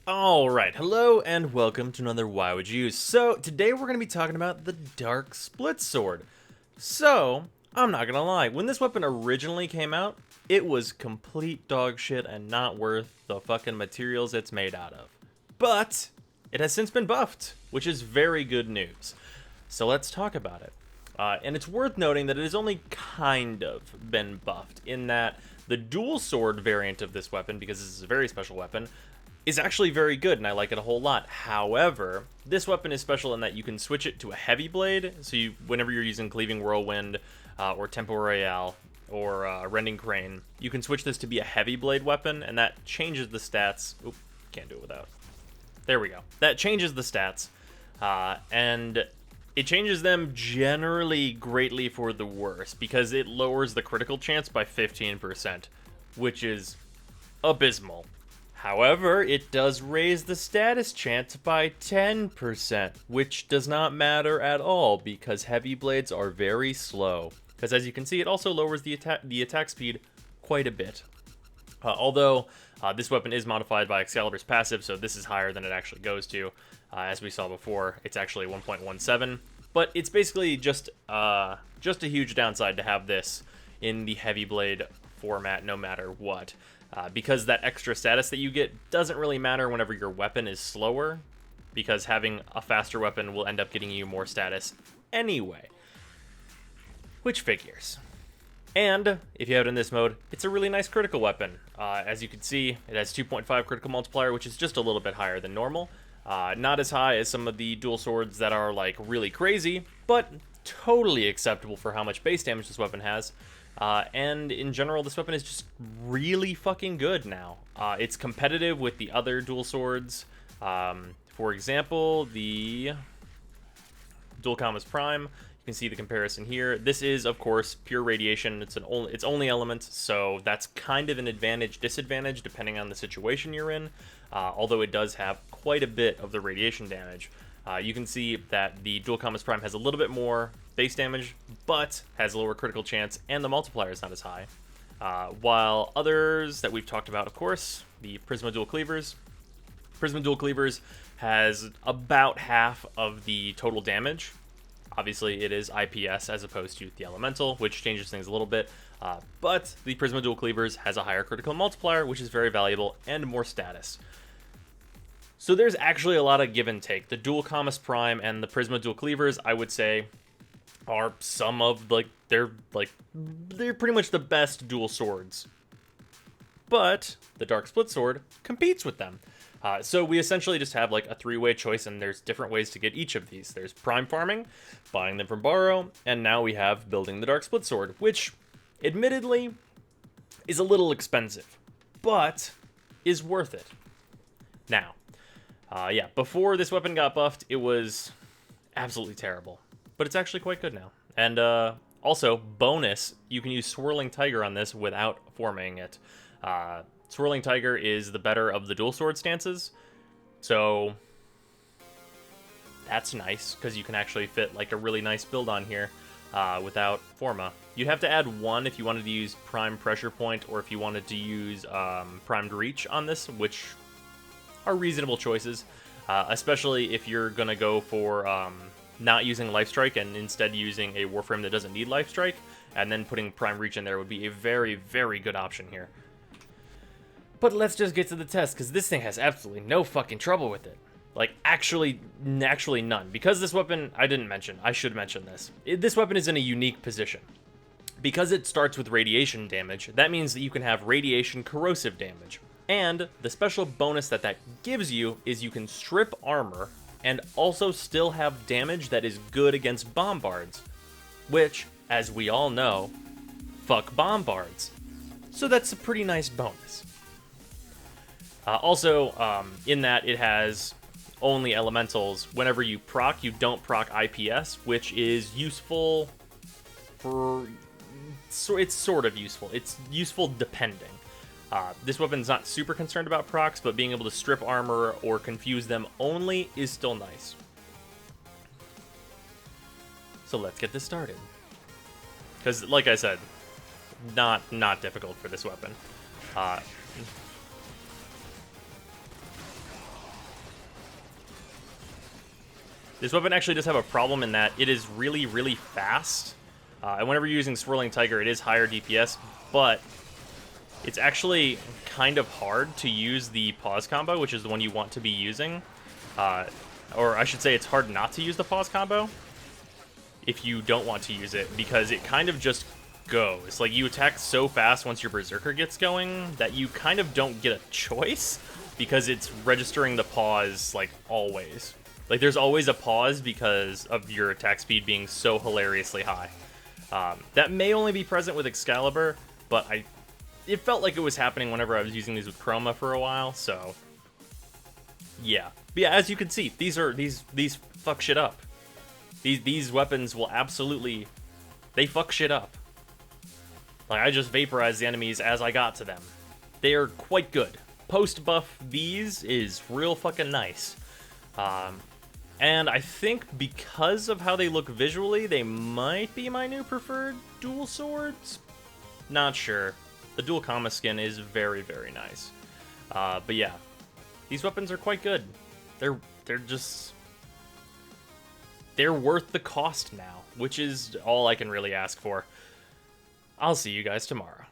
Alright, hello and welcome to another Why Would You. So, today we're going to be talking about the Dark Split Sword. So, I'm not going to lie, when this weapon originally came out, it was complete dog shit and not worth the fucking materials it's made out of. But, it has since been buffed, which is very good news. So let's talk about it. And it's worth noting that it has only kind of been buffed, in that the dual sword variant of this weapon, because this is a very special weapon, is actually very good, and I like it a whole lot. However, this weapon is special in that you can switch it to a heavy blade, so whenever you're using Cleaving Whirlwind, or Tempo Royale, or Rending Crane, you can switch this to be a heavy blade weapon, and that changes the stats. Oop, can't do it without. There we go. That changes the stats, and it changes them generally greatly for the worse, because it lowers the critical chance by 15%, which is abysmal. However, it does raise the status chance by 10%, which does not matter at all because heavy blades are very slow. Because as you can see, it also lowers the attack speed quite a bit. Although this weapon is modified by Excalibur's passive, so this is higher than it actually goes to. As we saw before, it's actually 1.17, but it's basically just a huge downside to have this in the heavy blade format no matter what. Because that extra status that you get doesn't really matter whenever your weapon is slower, because having a faster weapon will end up getting you more status anyway. Which figures. And, if you have it in this mode, it's a really nice critical weapon. As you can see, it has 2.5 critical multiplier, which is just a little bit higher than normal. Not as high as some of the dual swords that are, like, really crazy, but totally acceptable for how much base damage this weapon has. And in general, this weapon is just really fucking good now. It's competitive with the other dual swords. For example, the Dual Commas Prime. You can see the comparison here. This is, of course, pure radiation. It's only element, so that's kind of an advantage-disadvantage depending on the situation you're in. Although it does have quite a bit of the radiation damage. You can see that the Dual Commas Prime has a little bit more base damage, but has a lower critical chance, and the multiplier is not as high. While others that we've talked about, of course, the Prisma Dual Cleavers. Prisma Dual Cleavers has about half of the total damage. Obviously, it is IPS as opposed to the Elemental, which changes things a little bit. But the Prisma Dual Cleavers has a higher critical multiplier, which is very valuable, and more status. So there's actually a lot of give and take. The Dual Commas Prime and the Prisma Dual Cleavers, I would say, are some of, they're pretty much the best dual swords. But the Dark Split Sword competes with them. So we essentially just have like a three-way choice, and there's different ways to get each of these. There's Prime Farming, buying them from Borrow, and now we have building the Dark Split Sword, which, admittedly, is a little expensive, but is worth it. Now, yeah, before this weapon got buffed, it was absolutely terrible. But it's actually quite good now. And also, bonus, you can use Swirling Tiger on this without forming it. Swirling Tiger is the better of the dual sword stances. So that's nice, because you can actually fit like a really nice build on here without Forma. You'd have to add one if you wanted to use Prime Pressure Point, or if you wanted to use Primed Reach on this, which are reasonable choices. Especially if you're going to go for not using Life Strike and instead using a Warframe that doesn't need Life Strike, and then putting Prime Reach in there would be a very, very good option here. But let's just get to the test, because this thing has absolutely no fucking trouble with it. Like, actually none. Because this weapon, I should mention this. This weapon is in a unique position. Because it starts with radiation damage, that means that you can have radiation corrosive damage. And the special bonus that gives you is you can strip armor and also still have damage that is good against bombards, which, as we all know, fuck bombards. So that's a pretty nice bonus. Also, in that it has only elementals. Whenever you proc, you don't proc IPS, which is useful for... it's sort of useful. It's useful depending. This weapon's not super concerned about procs, but being able to strip armor or confuse them only is still nice. So let's get this started. Because, like I said, not difficult for this weapon. This weapon actually does have a problem in that it is really, really fast. And whenever you're using Swirling Tiger, it is higher DPS, but it's actually kind of hard to use the pause combo, which is the one you want to be using. Or I should say it's hard not to use the pause combo if you don't want to use it, because it kind of just goes. Like, you attack so fast once your Berserker gets going that you kind of don't get a choice, because it's registering the pause, like, always. Like, there's always a pause because of your attack speed being so hilariously high. That may only be present with Excalibur, but it felt like it was happening whenever I was using these with Chroma for a while, so yeah. But yeah, as you can see, these fuck shit up. These weapons will absolutely, they fuck shit up. Like, I just vaporized the enemies as I got to them. They are quite good. Post-buff these is real fucking nice. And I think because of how they look visually, they might be my new preferred dual swords? Not sure. The dual Kama skin is very, very nice. But yeah, these weapons are quite good. They're worth the cost now, which is all I can really ask for. I'll see you guys tomorrow.